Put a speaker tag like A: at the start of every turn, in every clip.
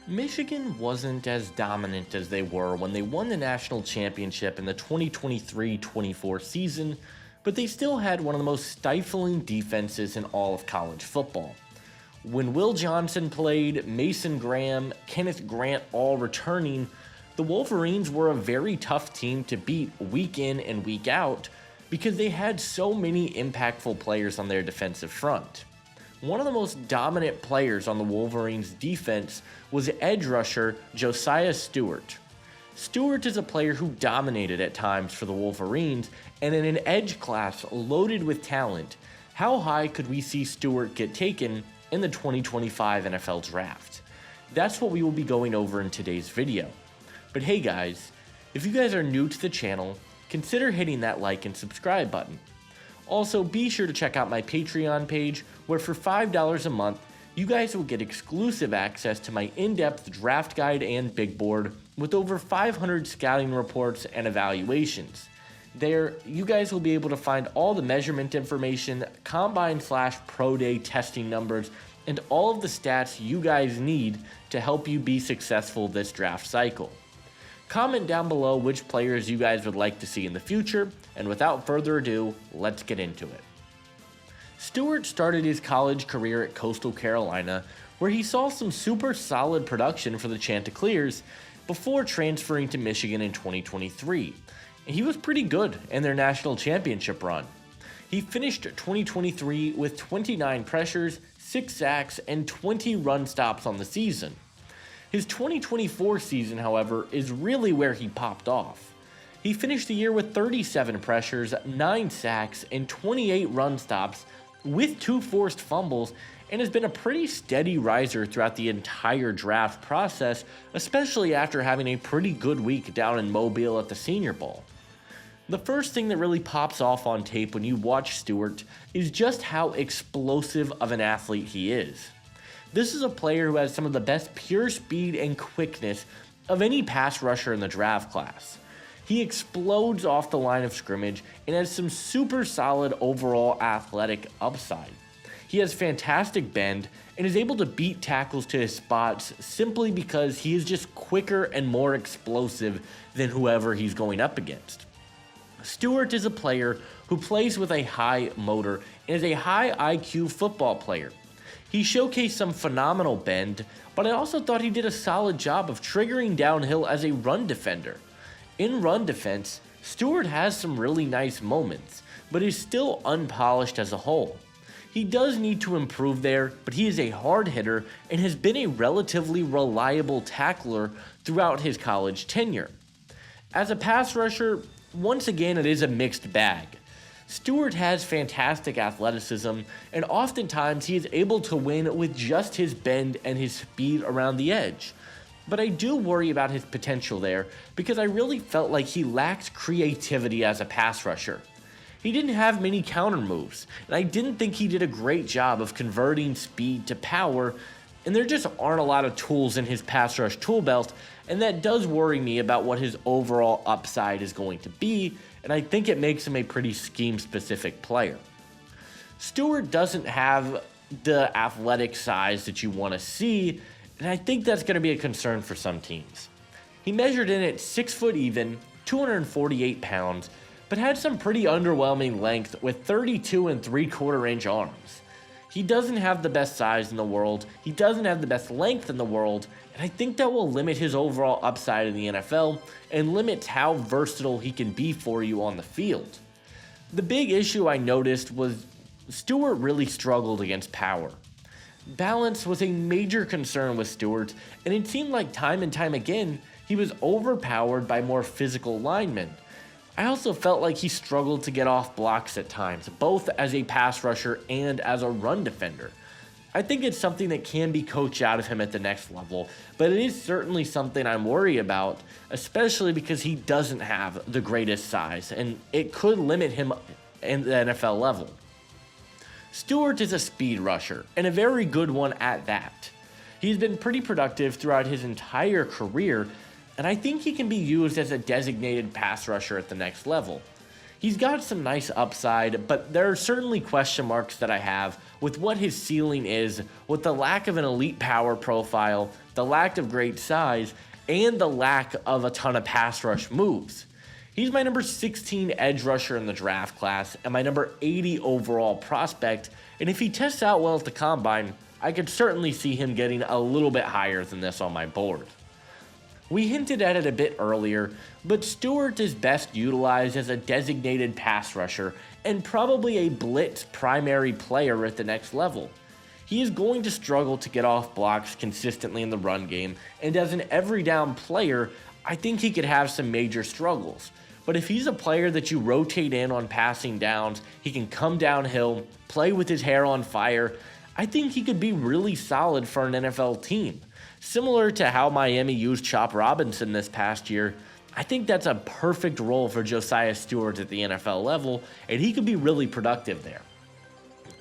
A: Michigan wasn't as dominant as they were when they won the national championship in the 2023-24 season, but they still had one of the most stifling defenses in all of college football. When Will Johnson played, Mason Graham, Kenneth Grant all returning, the Wolverines were a very tough team to beat week in and week out because they had so many impactful players on their defensive front. One of the most dominant players on the Wolverines defense was edge rusher Josaiah Stewart. Stewart is a player who dominated at times for the Wolverines, and in an edge class loaded with talent, how high could we see Stewart get taken in the 2025 NFL Draft? That's what we will be going over in today's video. But hey guys, if you guys are new to the channel, consider hitting that like and subscribe button. Also, be sure to check out my Patreon page, where for $5 a month, you guys will get exclusive access to my in-depth draft guide and big board with over 500 scouting reports and evaluations. There, you guys will be able to find all the measurement information, combine/pro day testing numbers, and all of the stats you guys need to help you be successful this draft cycle. Comment down below which players you guys would like to see in the future, and without further ado, let's get into it. Stewart started his college career at Coastal Carolina, where he saw some super solid production for the Chanticleers before transferring to Michigan in 2023. And he was pretty good in their national championship run. He finished 2023 with 29 pressures, 6 sacks, and 20 run stops on the season. His 2024 season, however, is really where he popped off. He finished the year with 37 pressures, 9 sacks, and 28 run stops with 2 forced fumbles, and has been a pretty steady riser throughout the entire draft process, especially after having a pretty good week down in Mobile at the Senior Bowl. The first thing that really pops off on tape when you watch Stewart is just how explosive of an athlete he is. This is a player who has some of the best pure speed and quickness of any pass rusher in the draft class. He explodes off the line of scrimmage and has some super solid overall athletic upside. He has fantastic bend and is able to beat tackles to his spots simply because he is just quicker and more explosive than whoever he's going up against. Stewart is a player who plays with a high motor and is a high IQ football player. He showcased some phenomenal bend, but I also thought he did a solid job of triggering downhill as a run defender. In run defense, Stewart has some really nice moments, but is still unpolished as a whole. He does need to improve there, but he is a hard hitter and has been a relatively reliable tackler throughout his college tenure. As a pass rusher, once again it is a mixed bag. Stewart has fantastic athleticism, and oftentimes he is able to win with just his bend and his speed around the edge. But I do worry about his potential there because I really felt like he lacked creativity as a pass rusher. He didn't have many counter moves, and I didn't think he did a great job of converting speed to power, and there just aren't a lot of tools in his pass rush tool belt, and that does worry me about what his overall upside is going to be, and I think it makes him a pretty scheme-specific player. Stewart doesn't have the athletic size that you want to see, and I think that's going to be a concern for some teams. He measured in at 6 foot even, 248 pounds, but had some pretty underwhelming length with 32 3/4 inch arms. He doesn't have the best size in the world, he doesn't have the best length in the world, and I think that will limit his overall upside in the NFL and limits how versatile he can be for you on the field. The big issue I noticed was Stewart really struggled against power. Balance was a major concern with Stewart, and it seemed like time and time again he was overpowered by more physical linemen. I also felt like he struggled to get off blocks at times, both as a pass rusher and as a run defender. I think it's something that can be coached out of him at the next level, but it is certainly something I'm worried about, especially because he doesn't have the greatest size, and it could limit him in the NFL level. Stewart is a speed rusher, and a very good one at that. He's been pretty productive throughout his entire career, and I think he can be used as a designated pass rusher at the next level. He's got some nice upside, but there are certainly question marks that I have with what his ceiling is, with the lack of an elite power profile, the lack of great size, and the lack of a ton of pass rush moves. He's my number 16 edge rusher in the draft class and my number 80 overall prospect, and if he tests out well at the combine, I could certainly see him getting a little bit higher than this on my board. We hinted at it a bit earlier, but Stewart is best utilized as a designated pass rusher and probably a blitz primary player at the next level. He is going to struggle to get off blocks consistently in the run game, and as an every down player, I think he could have some major struggles. But if he's a player that you rotate in on passing downs, he can come downhill, play with his hair on fire, I think he could be really solid for an NFL team. Similar to how Miami used Chop Robinson this past year, I think that's a perfect role for Josaiah Stewart at the NFL level, and he could be really productive there.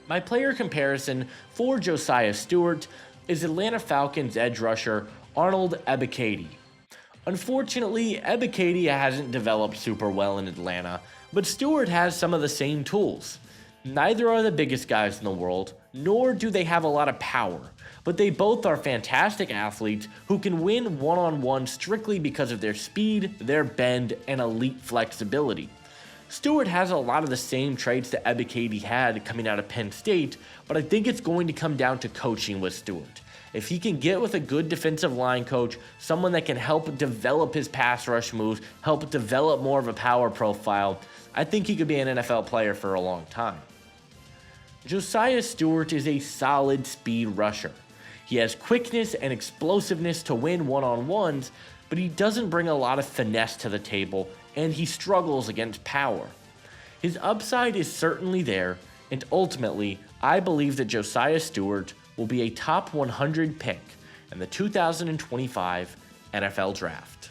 A: My player comparison for Josaiah Stewart is Atlanta Falcons edge rusher Arnold Ebiketie. Unfortunately, Ebiketie hasn't developed super well in Atlanta, but Stewart has some of the same tools. Neither are the biggest guys in the world, nor do they have a lot of power, but they both are fantastic athletes who can win one-on-one strictly because of their speed, their bend, and elite flexibility. Stewart has a lot of the same traits that Ebiketie had coming out of Penn State, but I think it's going to come down to coaching with Stewart. If he can get with a good defensive line coach, someone that can help develop his pass rush moves, help develop more of a power profile, I think he could be an NFL player for a long time. Josaiah Stewart is a solid speed rusher. He has quickness and explosiveness to win one-on-ones, but he doesn't bring a lot of finesse to the table, and he struggles against power. His upside is certainly there, and ultimately, I believe that Josaiah Stewart will be a top 100 pick in the 2025 NFL Draft.